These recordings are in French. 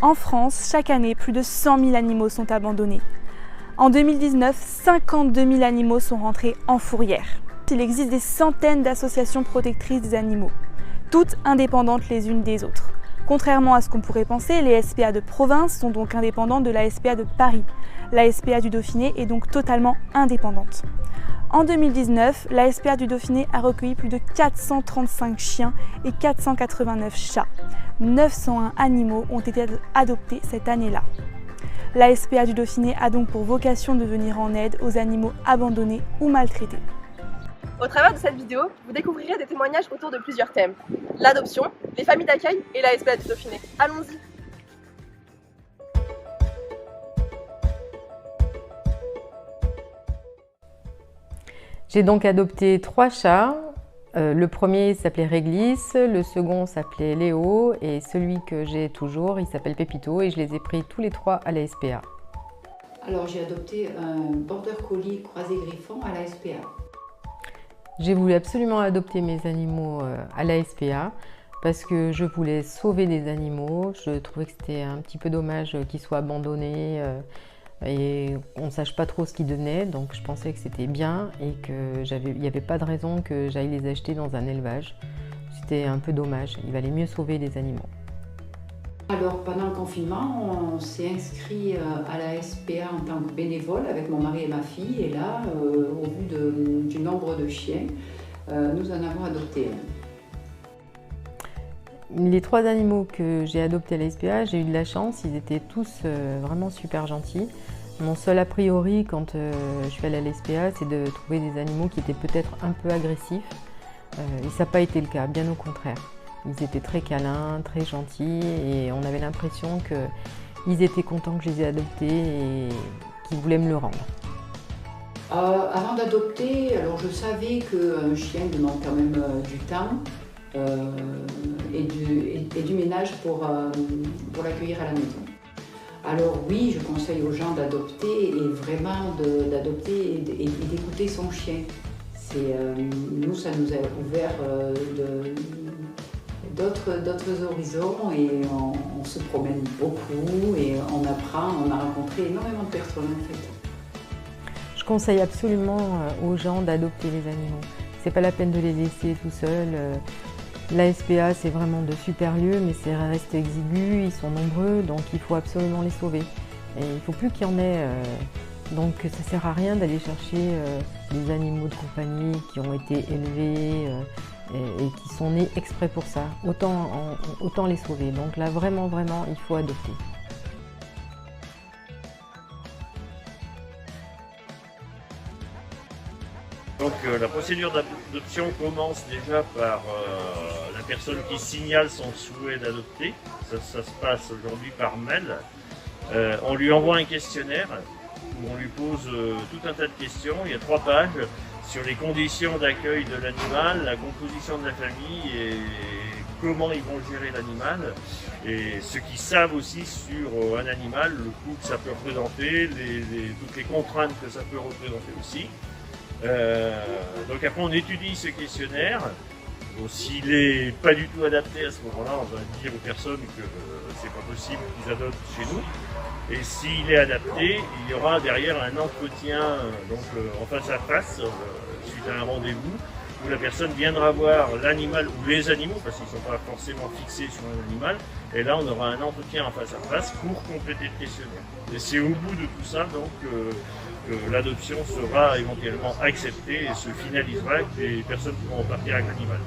En France, chaque année, plus de 100 000 animaux sont abandonnés. En 2019, 52 000 animaux sont rentrés en fourrière. Il existe des centaines d'associations protectrices des animaux, toutes indépendantes les unes des autres. Contrairement à ce qu'on pourrait penser, les SPA de province sont donc indépendantes de la SPA de Paris. La SPA du Dauphiné est donc totalement indépendante. En 2019, la SPA du Dauphiné a recueilli plus de 435 chiens et 489 chats. 901 animaux ont été adoptés cette année-là. La SPA du Dauphiné a donc pour vocation de venir en aide aux animaux abandonnés ou maltraités. Au travers de cette vidéo, vous découvrirez des témoignages autour de plusieurs thèmes. L'adoption, les familles d'accueil et la SPA du Dauphiné. Allons-y! J'ai donc adopté 3 chats. Le premier s'appelait Réglisse, le second s'appelait Léo et celui que j'ai toujours, il s'appelle Pépito et je les ai pris tous les 3 à la SPA. Alors j'ai adopté un border collie croisé griffon à la SPA. J'ai voulu absolument adopter mes animaux à la SPA parce que je voulais sauver des animaux. Je trouvais que c'était un petit peu dommage qu'ils soient abandonnés et on ne sache pas trop ce qu'ils devenaient, donc je pensais que c'était bien et qu'il n'y avait pas de raison que j'aille les acheter dans un élevage. C'était un peu dommage, il valait mieux sauver des animaux. Alors pendant le confinement, on s'est inscrit à la SPA en tant que bénévole avec mon mari et ma fille et là, au vu du nombre de chiens, nous en avons adopté un. Les 3 animaux que j'ai adoptés à la SPA, j'ai eu de la chance, ils étaient tous vraiment super gentils. Mon seul a priori quand je suis allée à la SPA, c'est de trouver des animaux qui étaient peut-être un peu agressifs. Et ça n'a pas été le cas, bien au contraire. Ils étaient très câlins, très gentils et on avait l'impression qu'ils étaient contents que je les ai adoptés et qu'ils voulaient me le rendre. Avant d'adopter, alors je savais qu'un chien demande quand même du temps et du ménage pour l'accueillir à la maison. Alors oui, je conseille aux gens d'adopter et vraiment d'adopter et d'écouter son chien. Nous, ça nous a ouvert d'autres horizons et on se promène beaucoup et on apprend, on a rencontré énormément de personnes en fait. Je conseille absolument aux gens d'adopter les animaux. C'est pas la peine de les laisser tout seuls. La SPA, c'est vraiment de super lieux, mais c'est reste exigu, ils sont nombreux, donc il faut absolument les sauver. Et il ne faut plus qu'il y en ait, donc ça ne sert à rien d'aller chercher des animaux de compagnie qui ont été élevés et qui sont nés exprès pour ça. Autant les sauver. Donc là, vraiment, il faut adopter. Donc la procédure d'adoption commence déjà par la personne qui signale son souhait d'adopter. Ça se passe aujourd'hui par mail. On lui envoie un questionnaire où on lui pose tout un tas de questions. Il y a 3 pages sur les conditions d'accueil de l'animal, la composition de la famille et comment ils vont gérer l'animal. Et ce qu'ils savent aussi sur un animal, le coût que ça peut représenter, toutes les contraintes que ça peut représenter aussi. Donc après on étudie ce questionnaire. Bon, s'il n'est pas du tout adapté à ce moment-là, on va dire aux personnes que c'est pas possible qu'ils adoptent chez nous. Et s'il est adapté, il y aura derrière un entretien en face à face, suite à un rendez-vous, où la personne viendra voir l'animal ou les animaux, parce qu'ils ne sont pas forcément fixés sur un animal. Et là on aura un entretien en face à face pour compléter le questionnaire. Et c'est au bout de tout ça donc que l'adoption sera éventuellement acceptée et se finalisera et que les personnes pourront partir avec l'animal.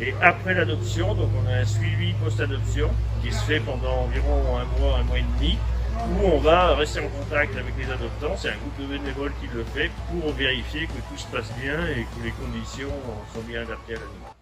Et après l'adoption, donc on a un suivi post-adoption qui se fait pendant environ un mois et demi, où on va rester en contact avec les adoptants. C'est un groupe de bénévoles qui le fait pour vérifier que tout se passe bien et que les conditions sont bien adaptées à l'animal.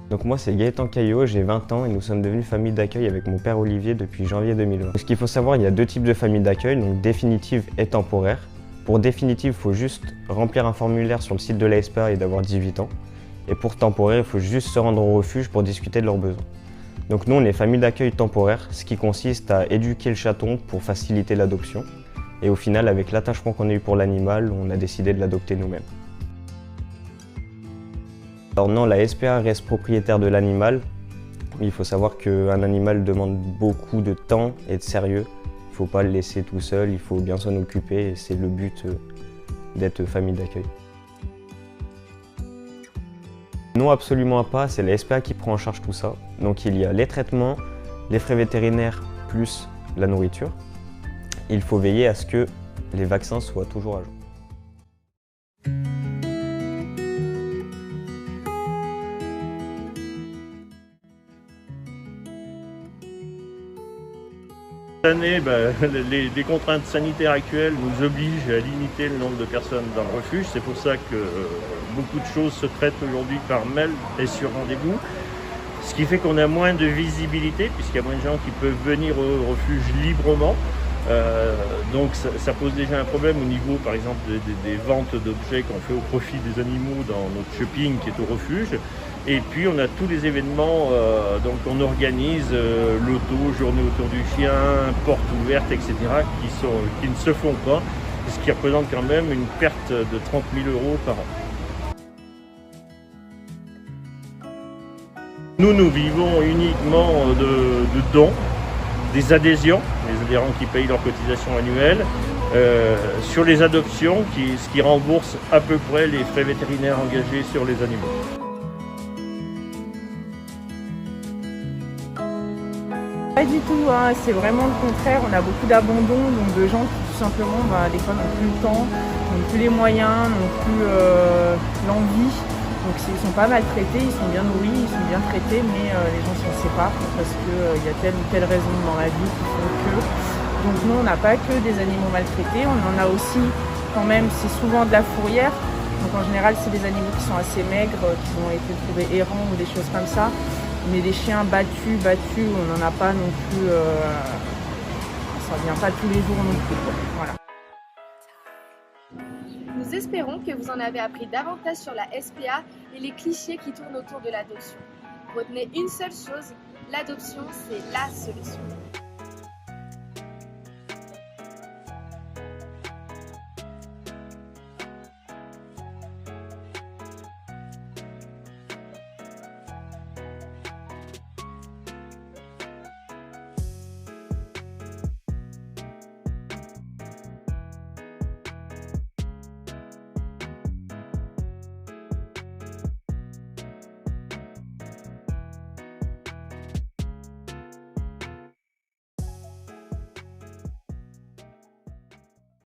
Donc moi c'est Gaëtan Caillot, j'ai 20 ans et nous sommes devenus famille d'accueil avec mon père Olivier depuis janvier 2020. Ce qu'il faut savoir, il y a 2 types de familles d'accueil, donc définitive et temporaire. Pour définitive, il faut juste remplir un formulaire sur le site de la SPA et d'avoir 18 ans. Et pour temporaire, il faut juste se rendre au refuge pour discuter de leurs besoins. Donc nous on est famille d'accueil temporaire, ce qui consiste à éduquer le chaton pour faciliter l'adoption. Et au final, avec l'attachement qu'on a eu pour l'animal, on a décidé de l'adopter nous-mêmes. Alors non, la SPA reste propriétaire de l'animal. Il faut savoir qu'un animal demande beaucoup de temps et de sérieux. Il ne faut pas le laisser tout seul, il faut bien s'en occuper et c'est le but d'être famille d'accueil. Non, absolument pas, c'est la SPA qui prend en charge tout ça. Donc il y a les traitements, les frais vétérinaires plus la nourriture. Il faut veiller à ce que les vaccins soient toujours à jour. Cette année, les contraintes sanitaires actuelles nous obligent à limiter le nombre de personnes dans le refuge. C'est pour ça que beaucoup de choses se traitent aujourd'hui par mail et sur rendez-vous. Ce qui fait qu'on a moins de visibilité puisqu'il y a moins de gens qui peuvent venir au refuge librement. Donc ça pose déjà un problème au niveau par exemple des ventes d'objets qu'on fait au profit des animaux dans notre shopping qui est au refuge. Et puis on a tous les événements, donc on organise l'auto, journée autour du chien, porte ouverte, etc. qui ne se font pas, ce qui représente quand même une perte de 30 000 € par an. Nous vivons uniquement de dons, des adhésions, les adhérents qui payent leur cotisation annuelle, sur les adoptions, ce qui rembourse à peu près les frais vétérinaires engagés sur les animaux. Pas du tout, hein. C'est vraiment le contraire. On a beaucoup d'abandon, donc de gens qui tout simplement, des fois n'ont plus le temps, n'ont plus les moyens, n'ont plus l'envie. Donc ils sont pas maltraités, ils sont bien nourris, ils sont bien traités, mais les gens s'en séparent parce qu'il y a telle ou telle raison dans la vie qui font que. Donc nous on n'a pas que des animaux maltraités, on en a aussi quand même, c'est souvent de la fourrière. Donc en général c'est des animaux qui sont assez maigres, qui ont été trouvés errants ou des choses comme ça. Mais des chiens battus, on n'en a pas non plus, ça vient pas tous les jours non plus. Voilà. Nous espérons que vous en avez appris davantage sur la SPA et les clichés qui tournent autour de l'adoption. Retenez une seule chose, l'adoption c'est la solution.